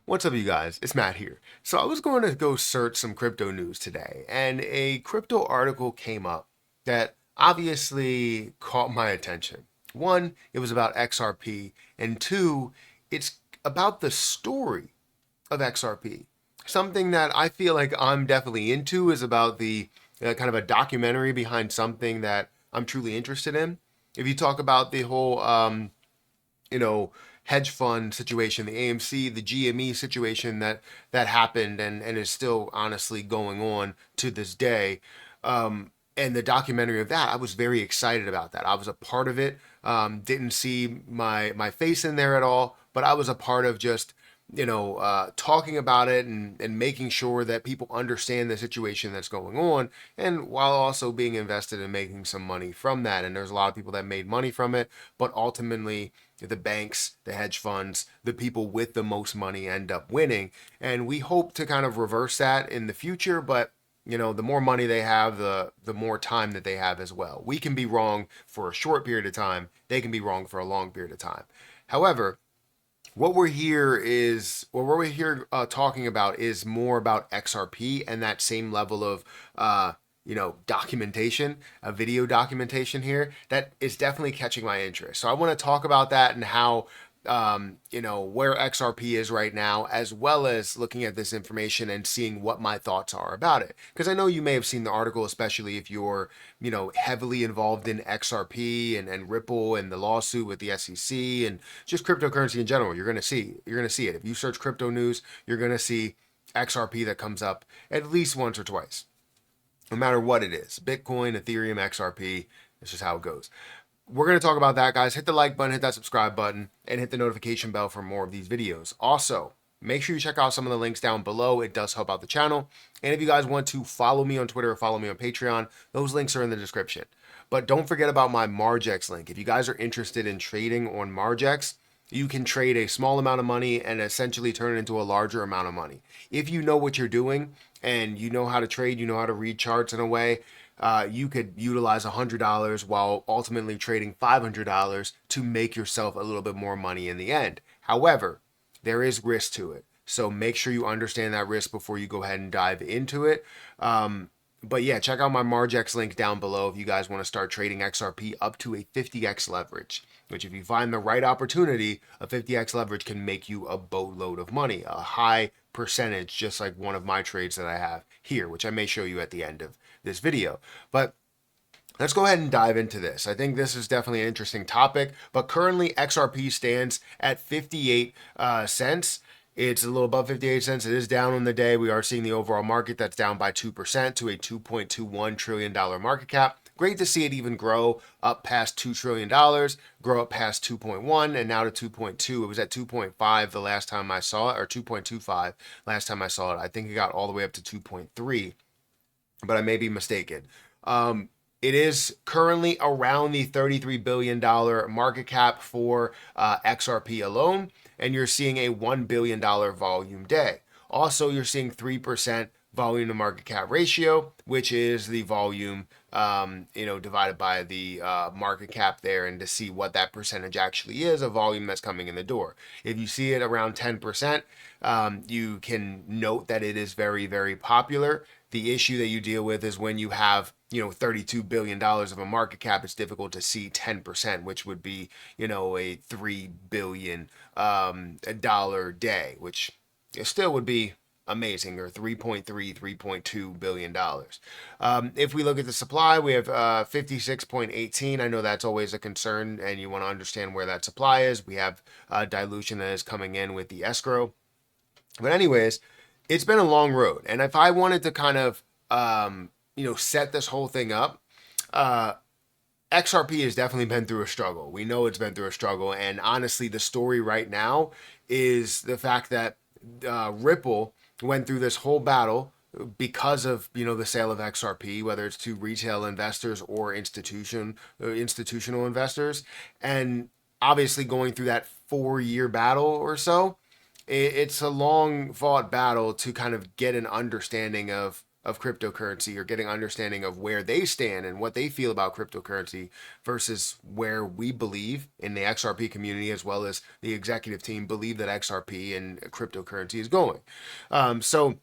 What's up, you guys? It's Matt here. So I was going to go search some crypto news today, and a crypto article came up that obviously caught my attention. One, it was about XRP, and two, it's about the story of XRP. Something that I feel like I'm definitely into is about the kind of a documentary behind something that I'm truly interested in. If you talk about the whole you know, hedge fund situation, the AMC, the GME situation that happened and is still honestly going on to this day. And the documentary of that, I was very excited about that. I was a part of it. Didn't see my face in there at all, but I was a part of just talking about it and making sure that people understand the situation that's going on, and while also being invested in making some money from that. And there's a lot of people that made money from it, but ultimately the banks, the hedge funds, the people with the most money end up winning. And we hope to kind of reverse that in the future, but the more money they have, the more time that they have as well. We can be wrong for a short period of time. They can be wrong for a long period of time. However, what we're here talking about is more about XRP and that same level of documentation, a video documentation here that is definitely catching my interest. So I want to talk about that and how where XRP is right now, as well as looking at this information and seeing what my thoughts are about it. Because I know you may have seen the article, especially if you're, heavily involved in XRP and Ripple and the lawsuit with the SEC and just cryptocurrency in general. You're gonna see it. If you search crypto news, you're gonna see XRP that comes up at least once or twice, no matter what it is. Bitcoin, Ethereum, XRP. It's just how it goes. We're going to talk about that, guys. Hit the like button, hit that subscribe button, and hit the notification bell for more of these videos. Also, make sure you check out some of the links down below. It does help out the channel. And if you guys want to follow me on Twitter or follow me on Patreon, those links are in the description. But don't forget about my Margex link. If you guys are interested in trading on Margex, you can trade a small amount of money and essentially turn it into a larger amount of money. If you know what you're doing and you know how to trade, you know how to read charts in a way, you could utilize $100 while ultimately trading $500 to make yourself a little bit more money in the end. However, there is risk to it. So make sure you understand that risk before you go ahead and dive into it. But yeah, check out my Margex link down below if you guys want to start trading XRP up to a 50x leverage, which if you find the right opportunity, a 50x leverage can make you a boatload of money, a high percentage, just like one of my trades that I have here, which I may show you at the end of this video. But let's go ahead and dive into this. I think this is definitely an interesting topic, but currently XRP stands at 58 cents. It's a little above 58 cents. It is down on the day. We are seeing the overall market that's down by 2% to a $2.21 trillion market cap. Great to see it even grow up past $2 trillion, grow up past 2.1 and now to 2.2. It was at 2.5 the last time I saw it, or 2.25 last time I saw it. I think it got all the way up to 2.3, but I may be mistaken. It is currently around the $33 billion market cap for XRP alone, and you're seeing a $1 billion volume day. Also, you're seeing 3% volume to market cap ratio, which is the volume, divided by the market cap there, and to see what that percentage actually is of volume that's coming in the door. If you see it around 10%, you can note that it is very, very popular. The issue that you deal with is when you have $32 billion of a market cap, it's difficult to see 10%, which would be, a $3 billion dollar day, which still would be amazing, or 3.2 billion dollars. If we look at the supply, we have 56.18. I know that's always a concern, and you want to understand where that supply is. We have dilution that is coming in with the escrow. But anyways, it's been a long road, and if I wanted to kind of set this whole thing up, XRP has definitely been through a struggle. We know it's been through a struggle, and honestly, the story right now is the fact that Ripple went through this whole battle because of the sale of XRP, whether it's to retail investors or institutional investors, and obviously going through that 4-year battle or so. It's a long fought battle to kind of get an understanding of of cryptocurrency, or getting understanding of where they stand and what they feel about cryptocurrency versus where we believe in the XRP community, as well as the executive team believe that XRP and cryptocurrency is going. So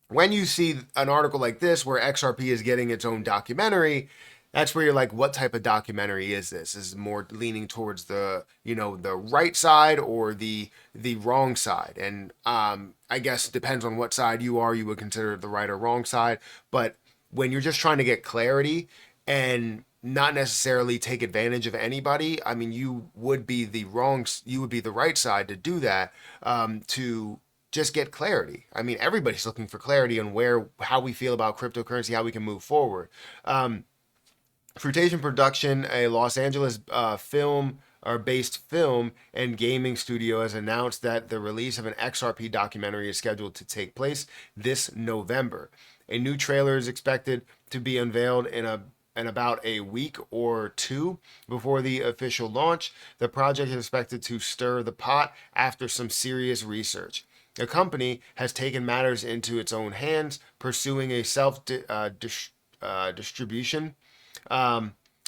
when you see an article like this where XRP is getting its own documentary, that's where you're like, what type of documentary is this? Is it more leaning towards the, the right side or the wrong side? And I guess it depends on what side you are, you would consider the right or wrong side. But when you're just trying to get clarity and not necessarily take advantage of anybody, I mean, you would be the right side to do that, to just get clarity. I mean, everybody's looking for clarity on how we feel about cryptocurrency, how we can move forward. Fruitation Production, a Los Angeles based film and gaming studio, has announced that the release of an XRP documentary is scheduled to take place this November. A new trailer is expected to be unveiled in about a week or two before the official launch. The project is expected to stir the pot after some serious research. The company has taken matters into its own hands, pursuing a self-distribution.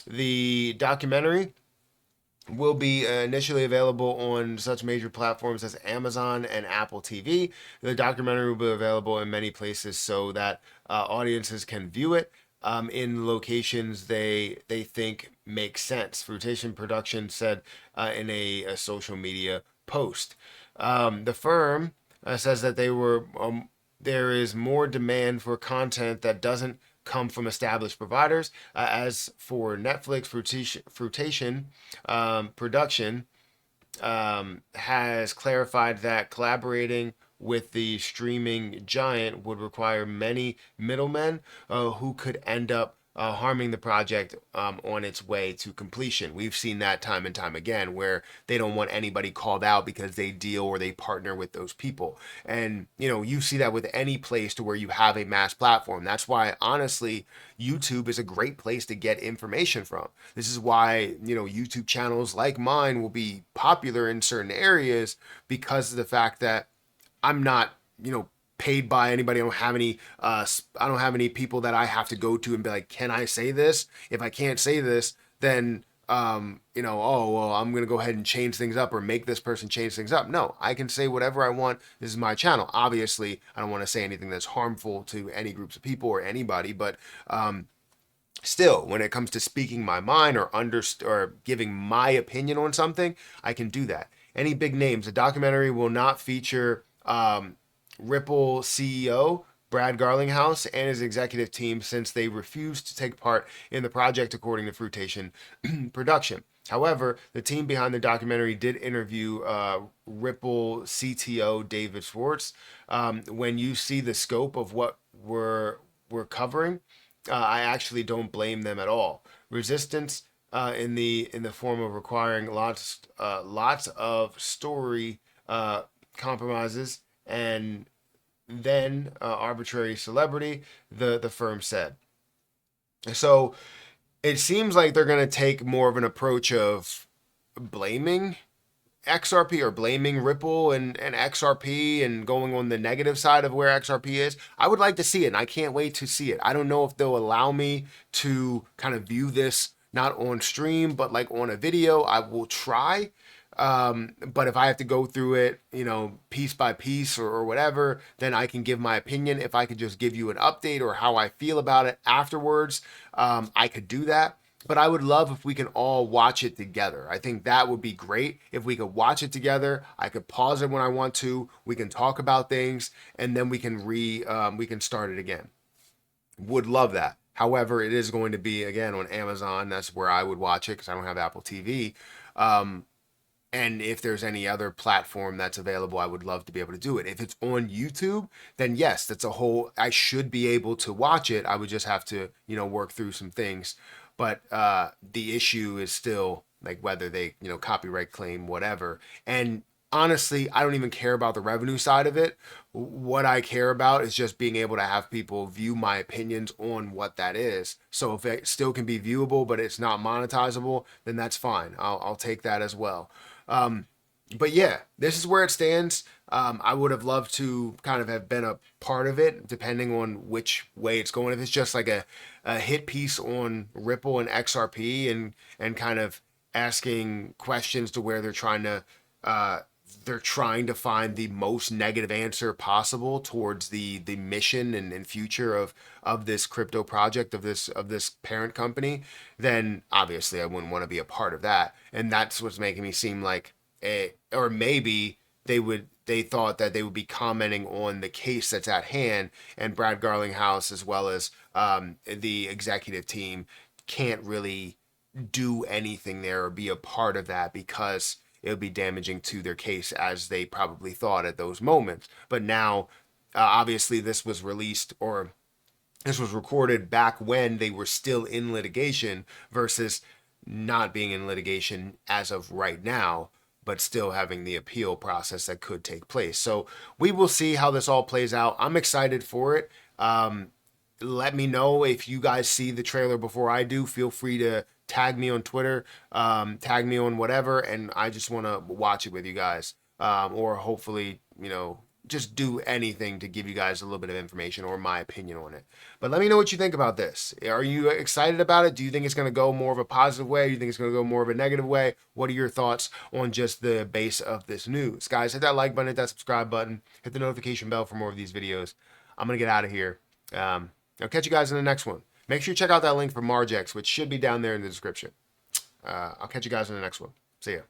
The documentary will be initially available on such major platforms as Amazon and Apple TV. The documentary will be available in many places so that audiences can view it in locations they think make sense. Fruitation Production said in a social media post. The firm says that there is more demand for content that doesn't come from established providers. As for Netflix, Fruitation Production has clarified that collaborating with the streaming giant would require many middlemen who could end up harming the project on its way to completion. We've seen that time and time again, where they don't want anybody called out because they deal or they partner with those people. And you see that with any place to where you have a mass platform. That's why, honestly, YouTube is a great place to get information from. This is why YouTube channels like mine will be popular in certain areas, because of the fact that I'm not paid by anybody. I don't have any people that I have to go to and be like, can I say this? If I can't say this, then oh well, I'm gonna go ahead and change things up or make this person change things up. No, I can say whatever I want. This is my channel. Obviously, I don't want to say anything that's harmful to any groups of people or anybody, but still, when it comes to speaking my mind or giving my opinion on something, I can do that. Any big names? The documentary will not feature Ripple CEO Brad Garlinghouse and his executive team, since they refused to take part in the project, according to Fruitation Production. However, the team behind the documentary did interview Ripple CTO David Schwartz. When you see the scope of what we're covering, I actually don't blame them at all. Resistance in the form of requiring lots of story compromises and then arbitrary celebrity, the firm said. So it seems like they're going to take more of an approach of blaming XRP or blaming Ripple and XRP and going on the negative side of where XRP is. I would like to see it, and I can't wait to see it. I don't know if they'll allow me to kind of view this not on stream, but like on a video. I will try. But if I have to go through it, piece by piece or whatever, then I can give my opinion. If I could just give you an update or how I feel about it afterwards, I could do that. But I would love if we can all watch it together. I think that would be great if we could watch it together. I could pause it when I want to. We can talk about things, and then we can start it again. Would love that. However, it is going to be again on Amazon. That's where I would watch it because I don't have Apple TV. And if there's any other platform that's available, I would love to be able to do it. If it's on YouTube, then yes, I should be able to watch it. I would just have to, work through some things. But the issue is still like whether they, copyright claim, whatever. And honestly, I don't even care about the revenue side of it. What I care about is just being able to have people view my opinions on what that is. So if it still can be viewable, but it's not monetizable, then that's fine. I'll take that as well. But yeah, this is where it stands. I would have loved to kind of have been a part of it, depending on which way it's going. If it's just like a hit piece on Ripple and XRP, and kind of asking questions to where uh, they're trying to find the most negative answer possible towards the mission and future of this crypto project, of this parent company, then obviously I wouldn't want to be a part of that. And that's what's making me seem like or maybe they thought that they would be commenting on the case that's at hand, and Brad Garlinghouse as well as the executive team can't really do anything there or be a part of that because it would be damaging to their case as they probably thought at those moments. But now, obviously, this was released, or this was recorded back when they were still in litigation versus not being in litigation as of right now, but still having the appeal process that could take place. So we will see how this all plays out. I'm excited for it. Let me know if you guys see the trailer before I do. Feel free to tag me on Twitter, tag me on whatever, and I just want to watch it with you guys. Or hopefully, just do anything to give you guys a little bit of information or my opinion on it. But let me know what you think about this. Are you excited about it? Do you think it's going to go more of a positive way? Do you think it's going to go more of a negative way? What are your thoughts on just the base of this news? Guys, hit that like button, hit that subscribe button, hit the notification bell for more of these videos. I'm going to get out of here. I'll catch you guys in the next one. Make sure you check out that link for Margex, which should be down there in the description. I'll catch you guys in the next one. See ya.